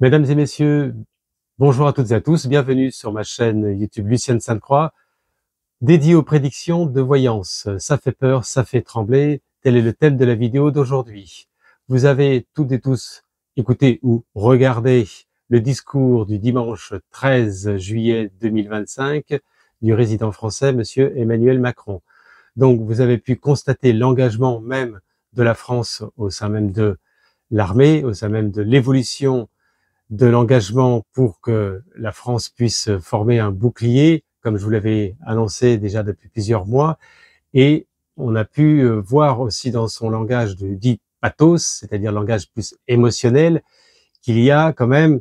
Mesdames et messieurs, bonjour à toutes et à tous, bienvenue sur ma chaîne YouTube Lucienne Sainte-Croix, dédiée aux prédictions de voyance. Ça fait peur, ça fait trembler, tel est le thème de la vidéo d'aujourd'hui. Vous avez toutes et tous écouté ou regardé le discours du dimanche 13 juillet 2025 du résident français, monsieur Emmanuel Macron. Donc vous avez pu constater l'engagement même de la France au sein même de l'armée, au sein même de l'évolution de l'engagement pour que la France puisse former un bouclier, comme je vous l'avais annoncé déjà depuis plusieurs mois. Et on a pu voir aussi dans son langage de dit pathos, c'est-à-dire langage plus émotionnel, qu'il y a quand même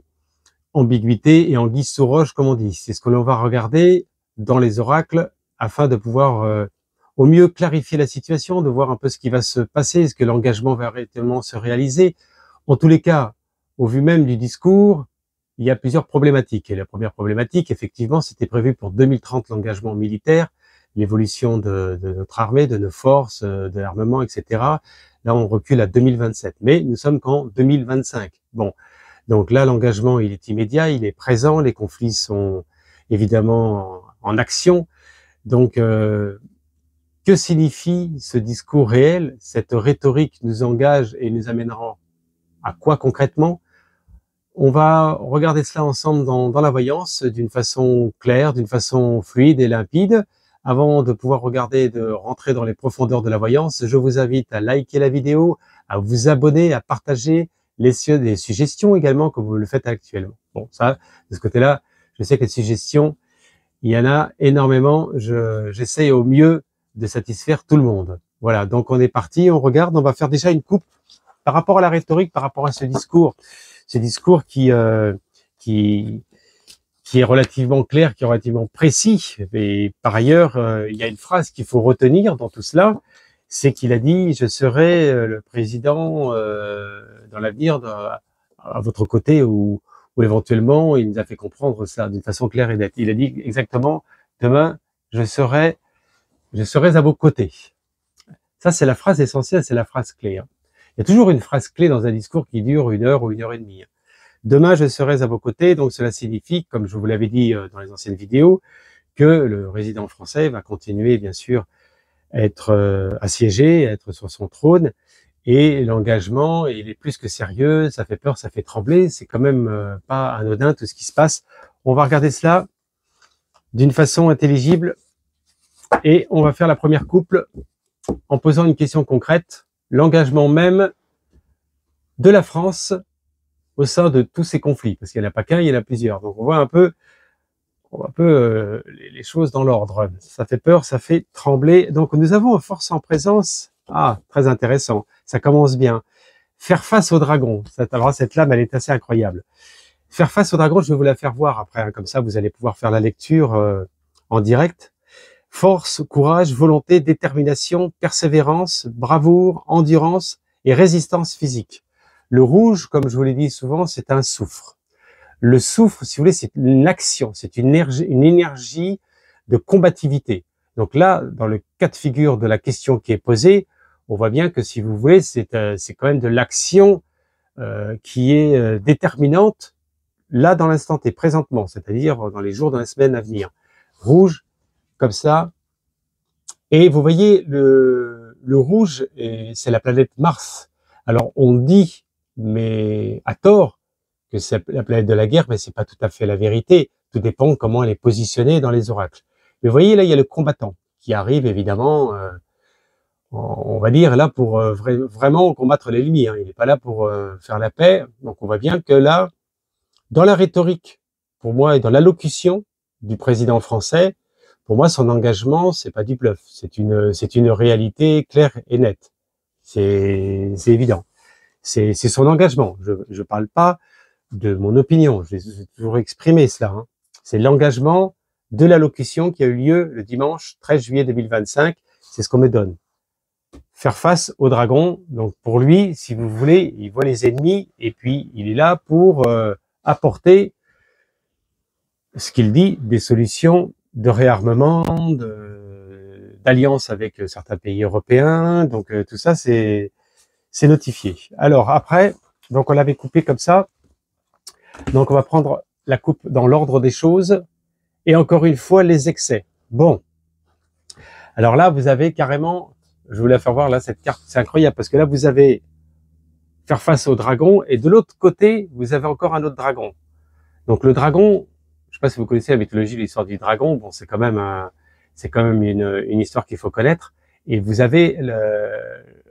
ambiguïté et anguille sous roche, comme on dit. C'est ce que l'on va regarder dans les oracles afin de pouvoir au mieux clarifier la situation, de voir un peu ce qui va se passer, est-ce que l'engagement va réellement se réaliser. En tous les cas, au vu même du discours, il y a plusieurs problématiques. Et la première problématique, effectivement, c'était prévu pour 2030 l'engagement militaire, l'évolution de notre armée, de nos forces, de l'armement, etc. Là, on recule à 2027. Mais nous sommes qu'en 2025. Bon, donc là, l'engagement, il est immédiat, il est présent, les conflits sont évidemment en action. Donc, que signifie ce discours réel? Cette rhétorique nous engage et nous amènera à quoi concrètement? On va regarder cela ensemble dans la voyance d'une façon claire, d'une façon fluide et limpide. Avant de pouvoir regarder, de rentrer dans les profondeurs de la voyance, je vous invite à liker la vidéo, à vous abonner, à partager les suggestions également comme vous le faites actuellement. Bon, ça, de ce côté-là, je sais que les suggestions, il y en a énormément. J'essaye au mieux de satisfaire tout le monde. Voilà, donc on est parti, on regarde, on va faire déjà une coupe par rapport à la rhétorique, par rapport à ce discours qui est relativement clair, qui est relativement précis. Et par ailleurs, il y a une phrase qu'il faut retenir dans tout cela, c'est qu'il a dit: je serai le président dans l'avenir à votre côté, ou éventuellement, il nous a fait comprendre ça d'une façon claire et nette. Il a dit exactement: demain, je serai à vos côtés. Ça, c'est la phrase essentielle, c'est la phrase clé. Il y a toujours une phrase clé dans un discours qui dure 1 heure ou 1 heure et demie. Demain, je serai à vos côtés, donc cela signifie, comme je vous l'avais dit dans les anciennes vidéos, que le résident français va continuer, bien sûr, à être assiégé, à être sur son trône, et l'engagement, il est plus que sérieux, ça fait peur, ça fait trembler, c'est quand même pas anodin tout ce qui se passe. On va regarder cela d'une façon intelligible, et on va faire la première couple en posant une question concrète. L'engagement même de la France au sein de tous ces conflits, parce qu'il n'y en a pas qu'un, il y en a plusieurs. Donc on voit un peu les choses dans l'ordre. Ça fait peur, ça fait trembler. Donc nous avons une force en présence. Ah, très intéressant. Ça commence bien. Faire face au dragon. Alors cette lame, elle est assez incroyable. Faire face au dragon, je vais vous la faire voir après. Comme ça, vous allez pouvoir faire la lecture en direct. Force, courage, volonté, détermination, persévérance, bravoure, endurance et résistance physique. Le rouge, comme je vous l'ai dit souvent, c'est un soufre. Le soufre, si vous voulez, c'est une action, c'est une énergie de combativité. Donc là, dans le cas de figure de la question qui est posée, on voit bien que, si vous voulez, c'est quand même de l'action qui est déterminante là dans l'instant T, présentement, c'est-à-dire dans les jours, dans les semaines à venir. Rouge, comme ça. Et vous voyez, le rouge, c'est la planète Mars. Alors on dit, mais à tort, que c'est la planète de la guerre, mais c'est pas tout à fait la vérité. Tout dépend de comment elle est positionnée dans les oracles. Mais vous voyez, là, il y a le combattant qui arrive, évidemment, on va dire, là pour vraiment combattre l'ennemi. Il n'est pas là pour faire la paix. Donc on voit bien que là, dans la rhétorique, pour moi, et dans l'allocution du président français, pour moi, son engagement, c'est pas du bluff. C'est une réalité claire et nette. C'est évident. C'est son engagement. Je parle pas de mon opinion. J'ai toujours exprimé cela. C'est l'engagement de l'allocution qui a eu lieu le dimanche 13 juillet 2025. C'est ce qu'on me donne. Faire face au dragon. Donc pour lui, si vous voulez, il voit les ennemis et puis il est là pour apporter, ce qu'il dit, des solutions de réarmement, d'alliance avec certains pays européens. Donc tout ça, c'est notifié. Alors après, donc on l'avait coupé comme ça. Donc on va prendre la coupe dans l'ordre des choses, et encore une fois les excès. Bon, alors là vous avez carrément, je voulais faire voir là cette carte, c'est incroyable parce que là vous avez faire face au dragon, et de l'autre côté vous avez encore un autre dragon. Donc le dragon, je ne sais pas si vous connaissez la mythologie, l'histoire du dragon, bon c'est quand même une histoire qu'il faut connaître, et vous avez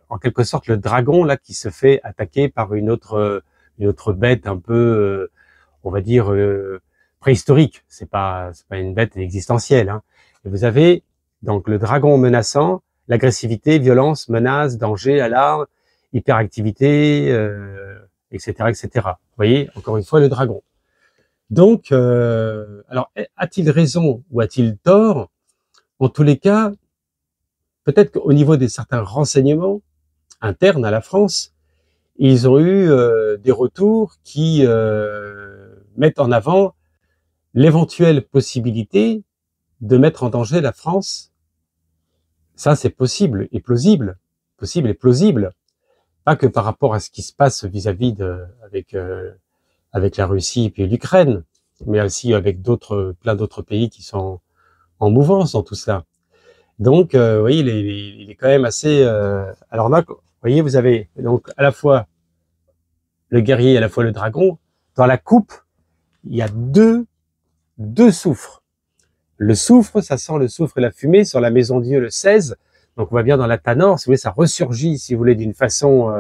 en quelque sorte le dragon là qui se fait attaquer par une autre bête un peu on va dire préhistorique, c'est pas une bête existentielle, hein. Et vous avez donc le dragon menaçant, l'agressivité, violence, menace, danger, alarme, hyperactivité, etc., etc. Vous voyez, encore une fois, le dragon. Donc, alors, a-t-il raison ou a-t-il tort? En tous les cas, peut-être qu'au niveau des certains renseignements internes à la France, ils ont eu des retours qui mettent en avant l'éventuelle possibilité de mettre en danger la France. Ça, c'est possible et plausible. Possible et plausible. Pas que par rapport à ce qui se passe vis-à-vis avec la Russie et puis l'Ukraine, mais aussi avec plein d'autres pays qui sont en mouvance dans tout cela. Donc, oui, il est quand même assez... alors là, vous voyez, vous avez donc à la fois le guerrier et à la fois le dragon. Dans la coupe, il y a deux soufres. Le soufre, ça sent le soufre et la fumée sur la Maison Dieu le 16. Donc on va bien dans la Tanor, si vous voulez, ça ressurgit, si vous voulez, d'une façon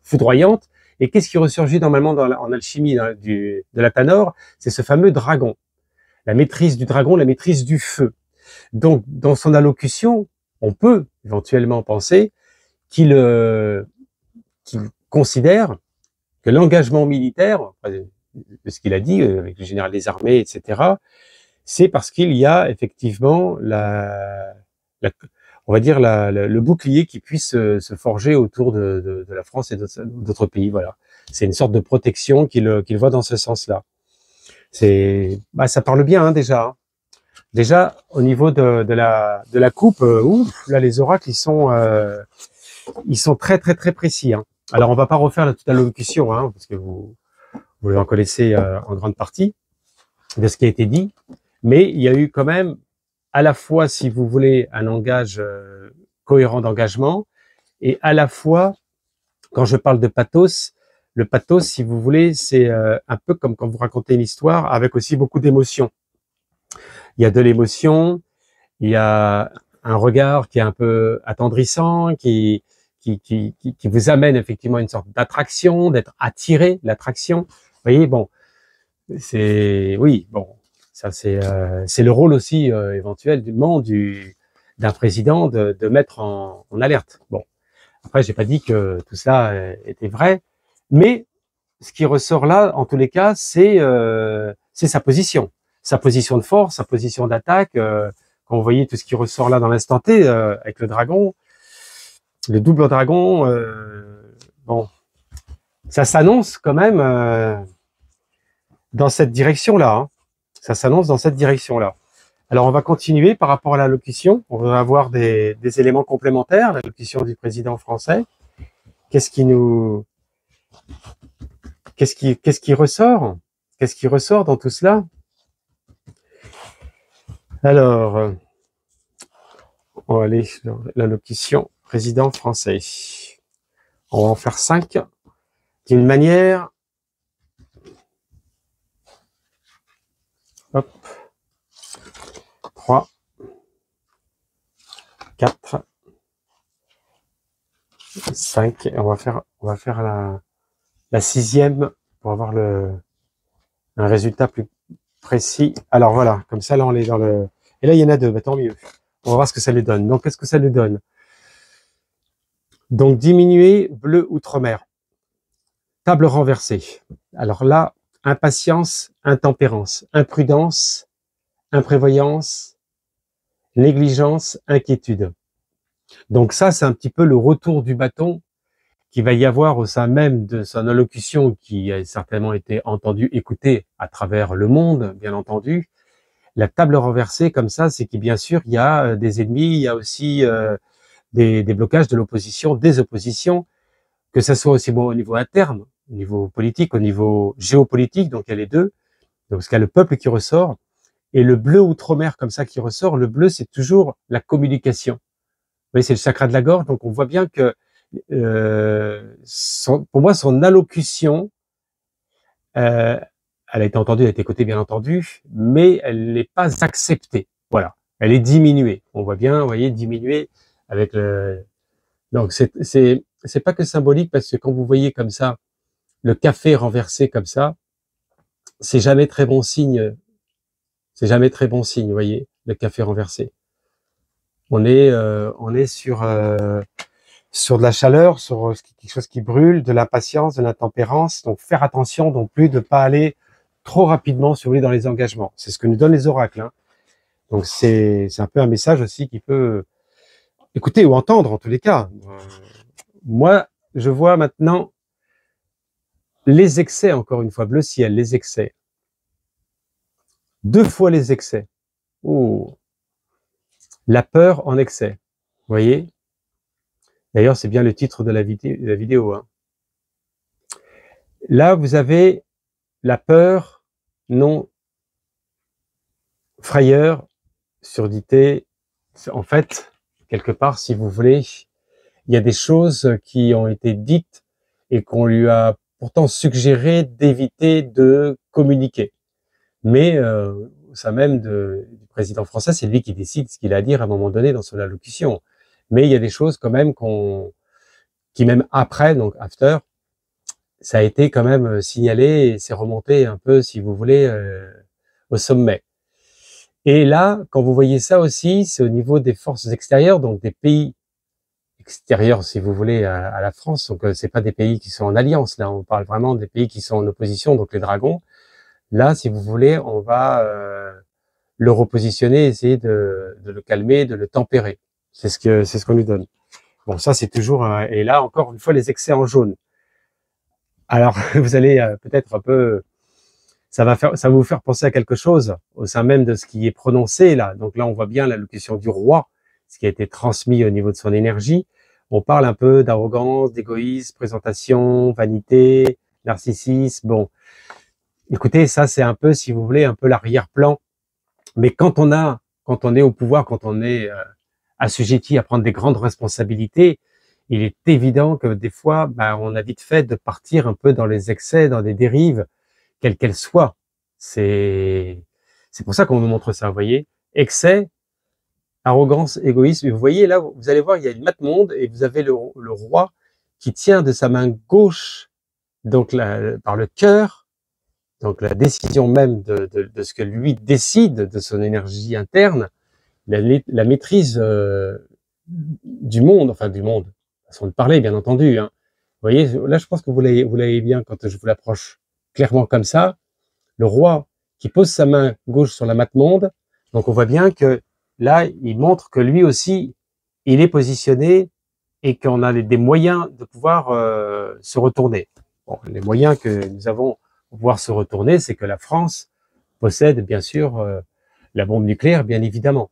foudroyante. Et qu'est-ce qui ressurgit normalement en alchimie de la Tanor? C'est ce fameux dragon. La maîtrise du dragon, la maîtrise du feu. Donc dans son allocution, on peut éventuellement penser qu'il considère que l'engagement militaire, de ce qu'il a dit avec le général des armées, etc., c'est parce qu'il y a effectivement on va dire le bouclier qui puisse se forger autour de la France et d'autres pays. Voilà, c'est une sorte de protection qu'il voit dans ce sens-là. Ça parle bien, hein, déjà. Hein. Déjà au niveau de la coupe, là les oracles ils sont très très très précis. Hein. Alors on va pas refaire toute l'allocution, hein, parce que vous en connaissez en grande partie de ce qui a été dit. Mais il y a eu quand même, à la fois, si vous voulez, un langage cohérent d'engagement, et à la fois, quand je parle de pathos, le pathos, si vous voulez, c'est un peu comme quand vous racontez une histoire, avec aussi beaucoup d'émotion. Il y a de l'émotion, il y a un regard qui est un peu attendrissant, qui vous amène effectivement à une sorte d'attraction, d'être attiré, l'attraction. Vous voyez, bon, oui, bon. Ça, c'est le rôle aussi éventuellement d'un président de mettre en alerte. Bon, après, j'ai pas dit que tout ça était vrai, mais ce qui ressort là, en tous les cas, c'est sa position de force, sa position d'attaque. Quand vous voyez tout ce qui ressort là dans l'instant T avec le dragon, le double dragon, bon, ça s'annonce quand même dans cette direction-là. Hein. Ça s'annonce dans cette direction-là. Alors, on va continuer par rapport à l'allocution. On va avoir des éléments complémentaires, l'allocution du président français. Qu'est-ce qui ressort? Qu'est-ce qui ressort dans tout cela? Alors, on va aller sur l'allocution président français. On va en faire 5 d'une manière... Hop. 3, 4, 5, et on va faire la 6e pour avoir un résultat plus précis. Alors voilà, comme ça là on est dans le... Et là il y en a 2, bah, tant mieux. On va voir ce que ça lui donne. Donc qu'est-ce que ça lui donne? Donc diminuer bleu outre-mer. Table renversée. Alors là, impatience, intempérance, imprudence, imprévoyance, négligence, inquiétude. Donc ça, c'est un petit peu le retour du bâton qu'il va y avoir au sein même de son allocution qui a certainement été entendue, écoutée à travers le monde, bien entendu. La table renversée comme ça, c'est que bien sûr, il y a des ennemis, il y a aussi des blocages de l'opposition, des oppositions, que ce soit aussi bon au niveau interne, au niveau politique, au niveau géopolitique, donc il y a les deux. Donc parce qu'il y a le peuple qui ressort, et le bleu outre-mer comme ça qui ressort. Le bleu, c'est toujours la communication. Vous voyez, c'est le chakra de la gorge, donc on voit bien que pour moi, son allocution, elle a été entendue, elle a été écoutée bien entendu, mais elle n'est pas acceptée. Voilà, elle est diminuée. On voit bien, vous voyez, diminuée avec le. Donc c'est pas que symbolique, parce que quand vous voyez comme ça le café renversé comme ça, c'est jamais très bon signe. C'est jamais très bon signe, vous voyez, le café renversé. On est sur de la chaleur, sur quelque chose qui brûle, de l'impatience, de l'intempérance. Donc faire attention non plus de pas aller trop rapidement, si vous voulez, dans les engagements. C'est ce que nous donnent les oracles. Hein. Donc c'est un peu un message aussi qui peut écouter ou entendre en tous les cas. Moi, je vois maintenant les excès, encore une fois, bleu ciel, les excès. 2 fois les excès. Oh. La peur en excès. Vous voyez? D'ailleurs, c'est bien le titre de la vidéo. Hein. Là, vous avez la peur, non, frayeur, surdité. En fait, quelque part, si vous voulez, il y a des choses qui ont été dites et qu'on lui a pourtant suggéré d'éviter de communiquer. Mais ça même du président français, c'est lui qui décide ce qu'il a à dire à un moment donné dans son allocution. Mais il y a des choses quand même qui même après, donc after, ça a été quand même signalé et c'est remonté un peu, si vous voulez, au sommet. Et là, quand vous voyez ça aussi, c'est au niveau des forces extérieures, donc des pays extérieurs, si vous voulez, à la France. Donc c'est pas des pays qui sont en alliance. Là, on parle vraiment des pays qui sont en opposition, donc les dragons. Là, si vous voulez, on va le repositionner, essayer de le calmer, de le tempérer. C'est ce qu'on lui donne. Bon, ça c'est toujours. Et là, encore une fois, les excès en jaune. Alors, vous allez peut-être un peu, ça va vous faire penser à quelque chose au sein même de ce qui est prononcé là. Donc là, on voit bien l'allocution du roi, ce qui a été transmis au niveau de son énergie. On parle un peu d'arrogance, d'égoïsme, présentation, vanité, narcissisme. Bon, écoutez, ça c'est un peu, si vous voulez, un peu l'arrière-plan. Mais quand on est au pouvoir, quand on est assujetti à prendre des grandes responsabilités, il est évident que des fois, on a vite fait de partir un peu dans les excès, dans des dérives, quelles qu'elles soient. C'est pour ça qu'on nous montre ça, vous voyez. Excès, arrogance, égoïsme. Et vous voyez là, vous allez voir, il y a une mate-monde et vous avez le roi qui tient de sa main gauche, donc par le cœur, donc la décision même de ce que lui décide, de son énergie interne, la maîtrise du monde, enfin du monde, façon de parler, bien entendu. Hein. Vous voyez, là, je pense que vous l'avez bien quand je vous l'approche clairement comme ça. Le roi qui pose sa main gauche sur la mate-monde. Donc, on voit bien que là, il montre que lui aussi, il est positionné et qu'on a des moyens de pouvoir se retourner. Bon, les moyens que nous avons pour pouvoir se retourner, c'est que la France possède, bien sûr, la bombe nucléaire, bien évidemment.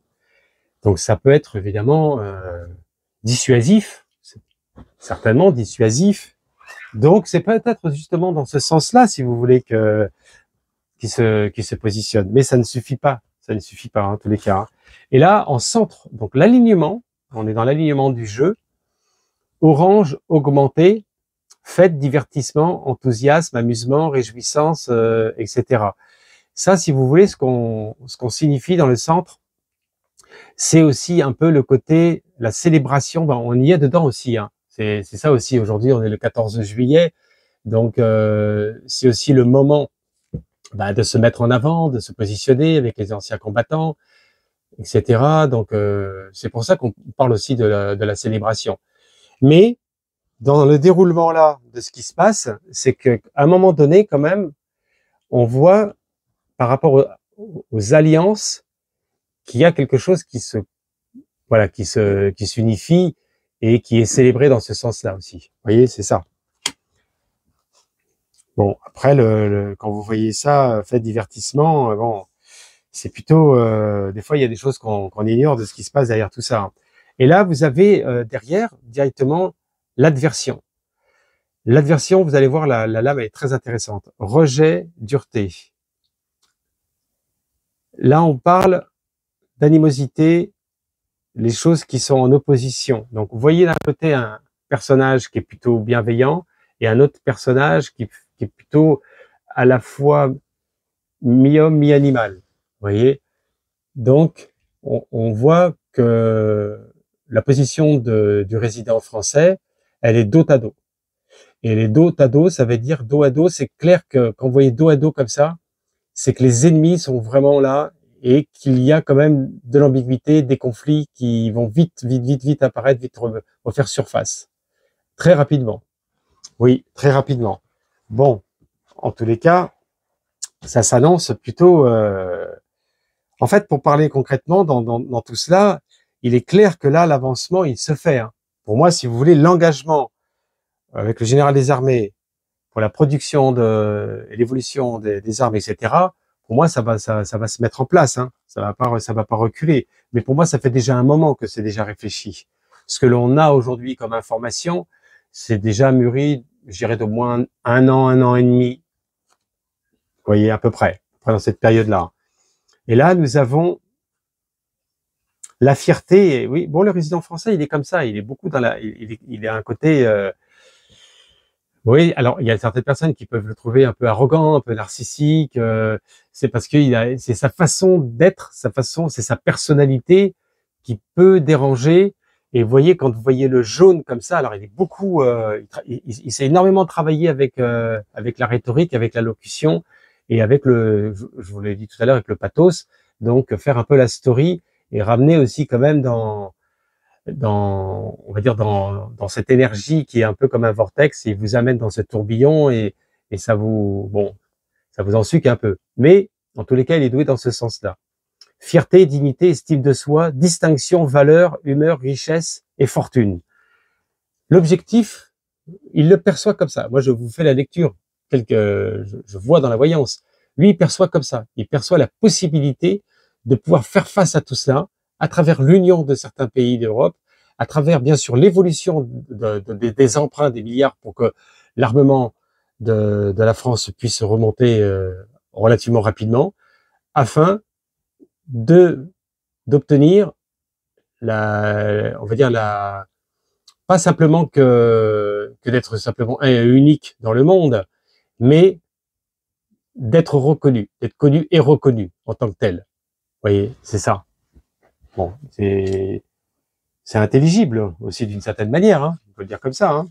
Donc, ça peut être évidemment dissuasif, certainement dissuasif. Donc, c'est peut-être justement dans ce sens-là, si vous voulez, qui se positionne. Mais ça ne suffit pas. Ça ne suffit pas, en tous les cas. Et là, en centre, donc l'alignement, on est dans l'alignement du jeu. Orange augmenté, fête, divertissement, enthousiasme, amusement, réjouissance, etc. Ça, si vous voulez, ce qu'on signifie dans le centre, c'est aussi un peu le côté, la célébration, on y est dedans aussi. Hein. C'est ça aussi, aujourd'hui, on est le 14 juillet, donc c'est aussi le moment de se mettre en avant, de se positionner avec les anciens combattants, etc. Donc c'est pour ça qu'on parle aussi de la célébration. Mais dans le déroulement là de ce qui se passe, c'est qu'à un moment donné, quand même, on voit par rapport aux alliances qu'il y a quelque chose qui s'unifie et qui est célébré dans ce sens-là aussi. Vous voyez, c'est ça. Bon, après, quand vous voyez ça, fait divertissement, bon, c'est plutôt, des fois, il y a des choses qu'on ignore de ce qui se passe derrière tout ça. Et là, vous avez derrière directement l'adversion. L'adversion, vous allez voir, la lame est très intéressante. Rejet, dureté. Là, on parle d'animosité, les choses qui sont en opposition. Donc, vous voyez d'un côté un personnage qui est plutôt bienveillant et un autre personnage qui est plutôt à la fois mi-homme, mi-animal. Vous voyez? Donc, on voit que la position du résident français, elle est dos à dos. Et les dos à dos, ça veut dire dos à dos. C'est clair que quand vous voyez dos à dos comme ça, c'est que les ennemis sont vraiment là et qu'il y a quand même de l'ambiguïté, des conflits qui vont vite apparaître, vite refaire surface. Très rapidement. Oui, très rapidement. Bon, en tous les cas, ça s'annonce plutôt... En fait, pour parler concrètement dans tout cela, il est clair que là, l'avancement, il se fait. Hein. Pour moi, si vous voulez, l'engagement avec le général des armées pour la production et l'évolution des armes, etc., pour moi, ça va se mettre en place. Hein. Ça va pas reculer. Mais pour moi, ça fait déjà un moment que c'est déjà réfléchi. Ce que l'on a aujourd'hui comme information, c'est déjà mûri, je dirais, d'au moins un an et demi. Vous voyez, à peu près dans cette période-là. Et là, nous avons la fierté. Oui, bon, le résident français, il est comme ça. Il est beaucoup dans il est à un côté. Oui, alors il y a certaines personnes qui peuvent le trouver un peu arrogant, un peu narcissique. C'est parce que c'est sa façon d'être, c'est sa personnalité qui peut déranger. Et vous voyez, quand vous voyez le jaune comme ça, alors il est beaucoup, il s'est énormément travaillé avec la rhétorique, avec la locution et avec je vous l'ai dit tout à l'heure, avec le pathos. Donc faire un peu la story et ramener aussi quand même on va dire dans cette énergie qui est un peu comme un vortex, il vous amène dans ce tourbillon et ça vous ensuque un peu. Mais en tous les cas, il est doué dans ce sens-là. Fierté, dignité, estime de soi, distinction, valeur, humeur, richesse et fortune. L'objectif, il le perçoit comme ça. Moi, je vous fais la lecture je vois dans la voyance. Lui, il perçoit comme ça. Il perçoit la possibilité de pouvoir faire face à tout cela à travers l'union de certains pays d'Europe, à travers, bien sûr, l'évolution des emprunts, des milliards pour que l'armement de la France puisse remonter relativement rapidement, afin d'obtenir on va dire pas simplement que d'être simplement unique dans le monde, mais d'être reconnu, d'être connu et reconnu en tant que tel. Vous voyez, c'est ça. Bon, c'est intelligible aussi d'une certaine manière, hein, on peut le dire comme ça. Hein.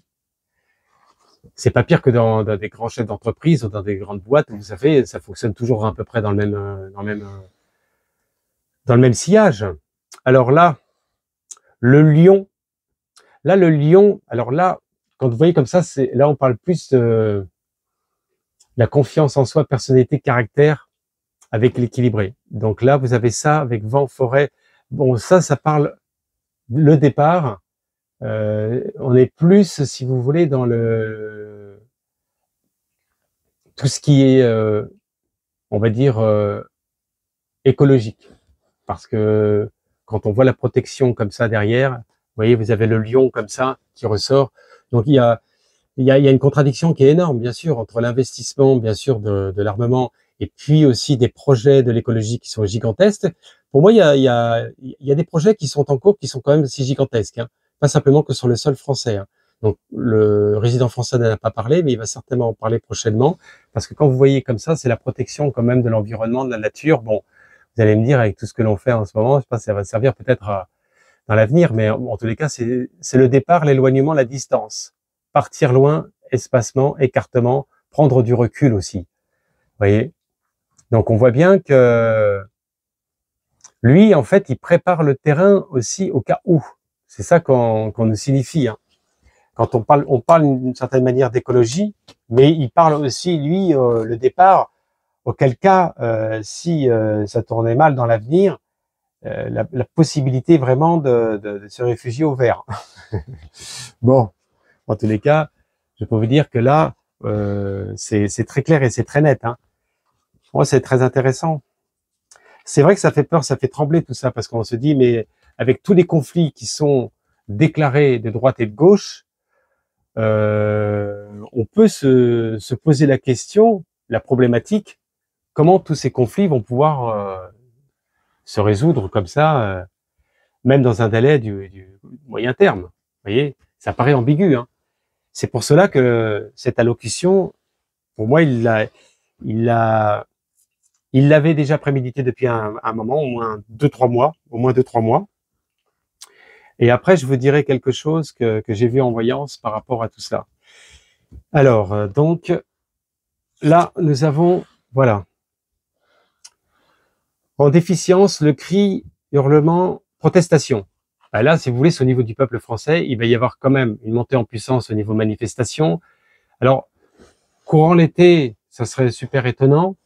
C'est pas pire que dans des grands chefs d'entreprise ou dans des grandes boîtes où vous savez, ça fonctionne toujours à peu près dans le même sillage. Alors là, le lion, alors là, quand vous voyez comme ça, là on parle plus de la confiance en soi, personnalité, caractère avec l'équilibré. Donc là, vous avez ça avec vent, forêt. Bon, ça parle le départ. On est plus, si vous voulez, dans tout ce qui est, on va dire, écologique. Parce que quand on voit la protection comme ça derrière, vous voyez, vous avez le lion comme ça qui ressort. Donc il y a une contradiction qui est énorme, bien sûr, entre l'investissement, bien sûr, de l'armement et puis aussi des projets de l'écologie qui sont gigantesques. Pour moi, il y a des projets qui sont en cours qui sont quand même si gigantesques, hein. Pas simplement que sur le sol français. Hein. Donc le résident français n'en a pas parlé, mais il va certainement en parler prochainement, parce que quand vous voyez comme ça, c'est la protection quand même de l'environnement, de la nature. Bon, vous allez me dire, avec tout ce que l'on fait en ce moment, je sais pas si ça va servir peut-être dans l'avenir, mais en tous les cas, c'est le départ, l'éloignement, la distance. Partir loin, espacement, écartement, prendre du recul aussi. Vous voyez? Donc on voit bien que lui, en fait, il prépare le terrain aussi au cas où. C'est ça qu'on nous signifie. Hein. Quand on parle d'une certaine manière d'écologie, mais il parle aussi, lui, le départ, auquel cas, si ça tournait mal dans l'avenir, la possibilité vraiment de se réfugier au vert. Bon, en tous les cas, je peux vous dire que là, c'est très clair et c'est très net. Hein. Moi, c'est très intéressant. C'est vrai que ça fait peur, ça fait trembler tout ça, parce qu'on se dit, mais avec tous les conflits qui sont déclarés de droite et de gauche, on peut se poser la question, la problématique, comment tous ces conflits vont pouvoir se résoudre comme ça, même dans un délai du moyen terme. Vous voyez, ça paraît ambigu, hein. C'est pour cela que cette allocution, pour moi, il l'a, il l'avait déjà prémédité depuis un moment, au moins 2-3 mois, au moins 2-3 mois. Et après, je vous dirai quelque chose que j'ai vu en voyance par rapport à tout cela. Alors, donc, là, nous avons, voilà, en déficience, le cri, hurlement, protestation. Ben là, si vous voulez, c'est au niveau du peuple français, il va y avoir quand même une montée en puissance au niveau manifestation. Alors, courant l'été, ça serait super étonnant, vous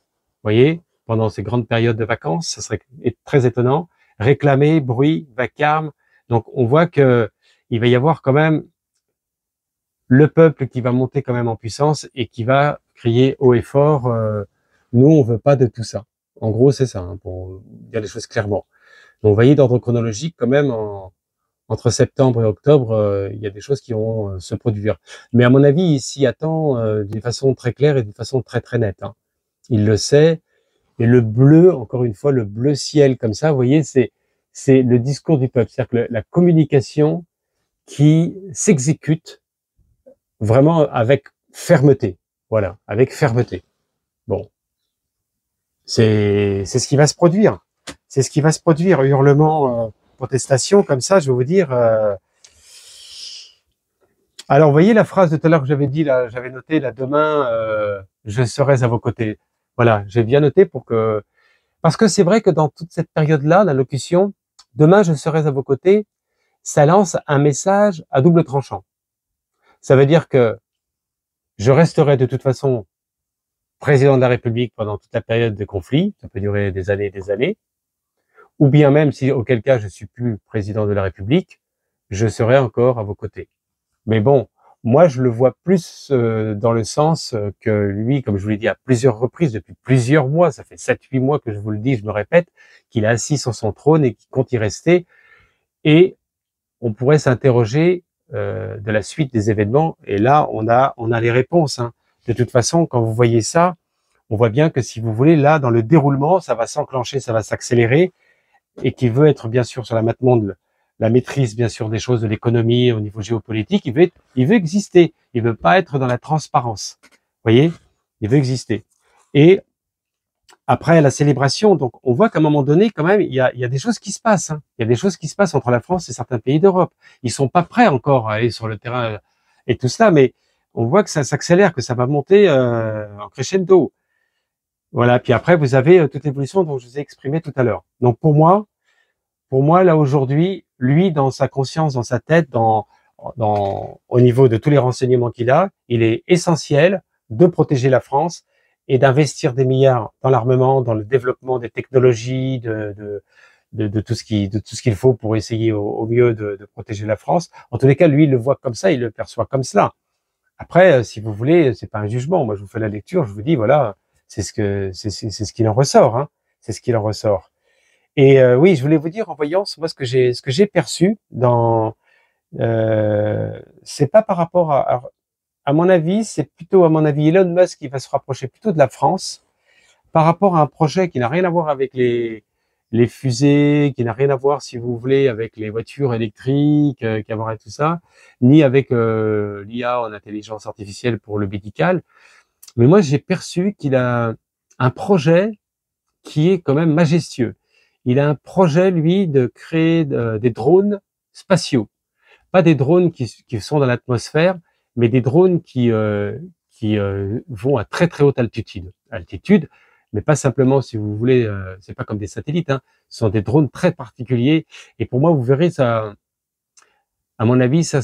voyez, pendant ces grandes périodes de vacances, ça serait très étonnant. Réclamer, bruit, vacarme. Donc, on voit que il va y avoir quand même le peuple qui va monter quand même en puissance et qui va crier haut et fort, nous, on veut pas de tout ça. En gros, c'est ça, hein, pour dire les choses clairement. Donc, vous voyez, d'ordre chronologique, quand même, entre septembre et octobre, il y a des choses qui vont se produire. Mais à mon avis, il s'y attend d'une façon très claire et d'une façon très très nette, hein. Il le sait. Et le bleu, encore une fois, le bleu ciel comme ça, vous voyez, c'est le discours du peuple. C'est-à-dire que la communication qui s'exécute vraiment avec fermeté. Voilà, avec fermeté. Bon, c'est ce qui va se produire. C'est ce qui va se produire. Hurlement, protestation, comme ça, je vais vous dire. Alors, vous voyez la phrase de tout à l'heure que j'avais dit, là, j'avais noté, là, demain, je serai à vos côtés. Voilà, j'ai bien noté pour que... Parce que c'est vrai que dans toute cette période-là, l'allocution, demain, je serai à vos côtés, ça lance un message à double tranchant. Ça veut dire que je resterai de toute façon président de la République pendant toute la période de conflit, ça peut durer des années et des années, ou bien même si auquel cas je suis plus président de la République, je serai encore à vos côtés. Mais bon, moi je le vois plus dans le sens que lui, comme je vous l'ai dit à plusieurs reprises, depuis plusieurs mois, ça fait 7-8 mois que je vous le dis, je me répète, qu'il est assis sur son trône et qu'il compte y rester, et on pourrait s'interroger de la suite des événements, et là on a les réponses, hein. De toute façon, quand vous voyez ça, on voit bien que si vous voulez, là, dans le déroulement, ça va s'enclencher, ça va s'accélérer, et qui veut être bien sûr sur la maintenance de la maîtrise, bien sûr, des choses de l'économie au niveau géopolitique, il veut exister. Il veut pas être dans la transparence. Vous voyez? Il veut exister. Et après la célébration, donc on voit qu'à un moment donné, quand même, il y a des choses qui se passent, hein. Il y a des choses qui se passent entre la France et certains pays d'Europe. Ils sont pas prêts encore à aller sur le terrain et tout cela, mais on voit que ça s'accélère, que ça va monter en crescendo. Voilà. Puis après, vous avez toute l'évolution dont je vous ai exprimé tout à l'heure. Donc pour moi, là aujourd'hui, lui, dans sa conscience, dans sa tête, au niveau de tous les renseignements qu'il a, il est essentiel de protéger la France et d'investir des milliards dans l'armement, dans le développement des technologies, de tout ce qu'il faut pour essayer au mieux de protéger la France. En tous les cas, lui, il le voit comme ça, il le perçoit comme cela. Après, si vous voulez, c'est pas un jugement. Moi, je vous fais la lecture, je vous dis, voilà, c'est ce qu'il en ressort, hein. C'est ce qu'il en ressort. Et oui, je voulais vous dire en voyance, moi, ce que j'ai perçu c'est pas par rapport à mon avis, c'est plutôt à mon avis Elon Musk qui va se rapprocher plutôt de la France par rapport à un projet qui n'a rien à voir avec les fusées, qui n'a rien à voir, si vous voulez, avec les voitures électriques, qui a à voir avec tout ça, ni avec l'IA en intelligence artificielle pour le médical. Mais moi, j'ai perçu qu'il a un projet qui est quand même majestueux. Il a un projet, lui, de créer des drones spatiaux. Pas des drones qui sont dans l'atmosphère, mais des drones qui vont à très très haute altitude, mais pas simplement, si vous voulez, c'est pas comme des satellites, hein, ce sont des drones très particuliers. Et pour moi, vous verrez ça, à mon avis, ça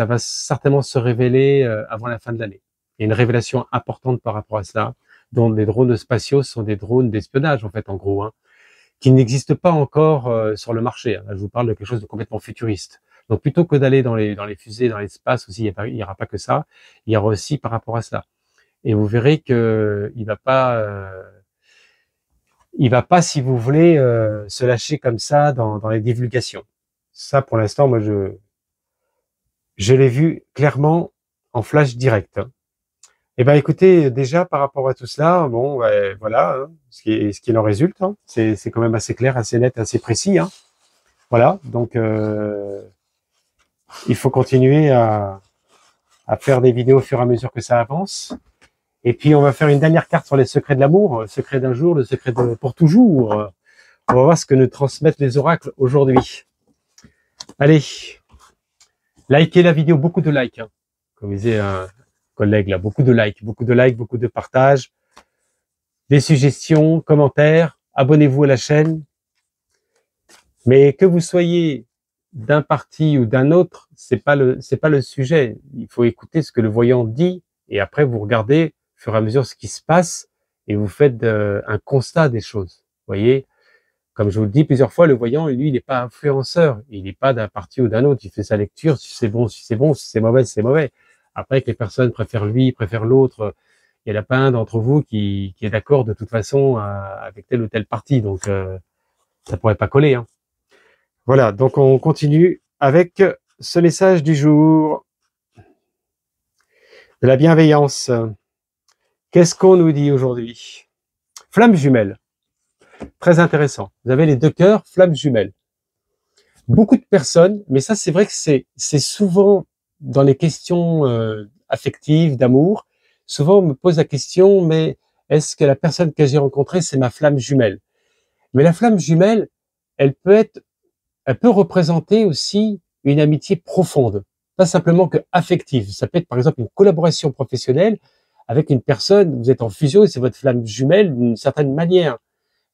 va certainement se révéler avant la fin de l'année. Il y a une révélation importante par rapport à cela, dont les drones spatiaux sont des drones d'espionnage, en fait, en gros, hein, qui n'existent pas encore sur le marché, hein. Là, je vous parle de quelque chose de complètement futuriste. Donc, plutôt que d'aller dans les fusées, dans l'espace aussi, il y aura pas que ça, il y aura aussi par rapport à cela. Et vous verrez que il va pas, si vous voulez, se lâcher comme ça dans les divulgations. Ça, pour l'instant, moi, je l'ai vu clairement en flash direct. Eh ben, écoutez, déjà par rapport à tout cela, bon, ouais, voilà, hein, ce qui en résulte, hein, c'est quand même assez clair, assez net, assez précis, hein. Voilà, donc il faut continuer à faire des vidéos au fur et à mesure que ça avance. Et puis on va faire une dernière carte sur les secrets de l'amour, le secret d'un jour, le secret de pour toujours. On va voir ce que nous transmettent les oracles aujourd'hui. Allez, likez la vidéo, beaucoup de likes, hein. Comme disait un collègue là, beaucoup de likes, beaucoup de likes, beaucoup de partages, des suggestions, commentaires, abonnez-vous à la chaîne. Mais que vous soyez d'un parti ou d'un autre, c'est pas le sujet. Il faut écouter ce que le voyant dit et après vous regardez au fur et à mesure ce qui se passe et vous faites un constat des choses. Vous voyez, comme je vous le dis plusieurs fois, le voyant, lui, il n'est pas influenceur. Il n'est pas d'un parti ou d'un autre. Il fait sa lecture, si c'est bon, si c'est bon, si c'est mauvais, c'est mauvais. Après, que les personnes préfèrent lui, préfèrent l'autre, il y en a pas un d'entre vous qui est d'accord de toute façon avec tel ou tel parti. Donc, ça pourrait pas coller, hein. Voilà, donc on continue avec ce message du jour de la bienveillance. Qu'est-ce qu'on nous dit aujourd'hui? Flamme jumelle, très intéressant. Vous avez les deux cœurs, flamme jumelle. Beaucoup de personnes, mais ça c'est vrai que c'est souvent dans les questions affectives, d'amour, souvent on me pose la question, mais est-ce que la personne que j'ai rencontrée, c'est ma flamme jumelle? Mais la flamme jumelle, elle peut représenter aussi une amitié profonde, pas simplement que affective. Ça peut être par exemple une collaboration professionnelle avec une personne, vous êtes en fusion et c'est votre flamme jumelle d'une certaine manière.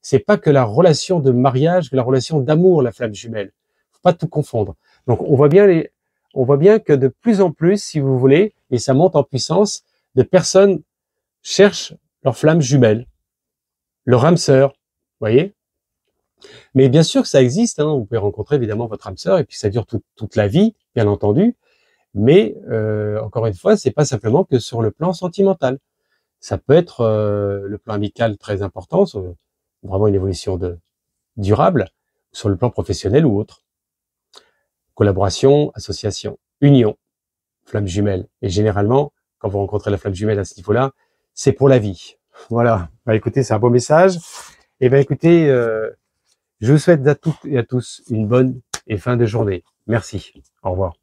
C'est pas que la relation de mariage, que la relation d'amour, la flamme jumelle. Faut pas tout confondre. Donc on voit bien que de plus en plus, si vous voulez, et ça monte en puissance, de personnes cherchent leur flamme jumelle, leur âme sœur, vous voyez. Mais bien sûr que ça existe, hein. Vous pouvez rencontrer évidemment votre âme sœur et puis ça dure toute la vie, bien entendu. Mais encore une fois, c'est pas simplement que sur le plan sentimental. Ça peut être le plan amical très important, vraiment une évolution durable, sur le plan professionnel ou autre. Collaboration, association, union, flamme jumelle. Et généralement, quand vous rencontrez la flamme jumelle à ce niveau-là, c'est pour la vie. Voilà. Bah écoutez, c'est un beau message. Et ben écoutez, je vous souhaite à toutes et à tous une bonne et fin de journée. Merci. Au revoir.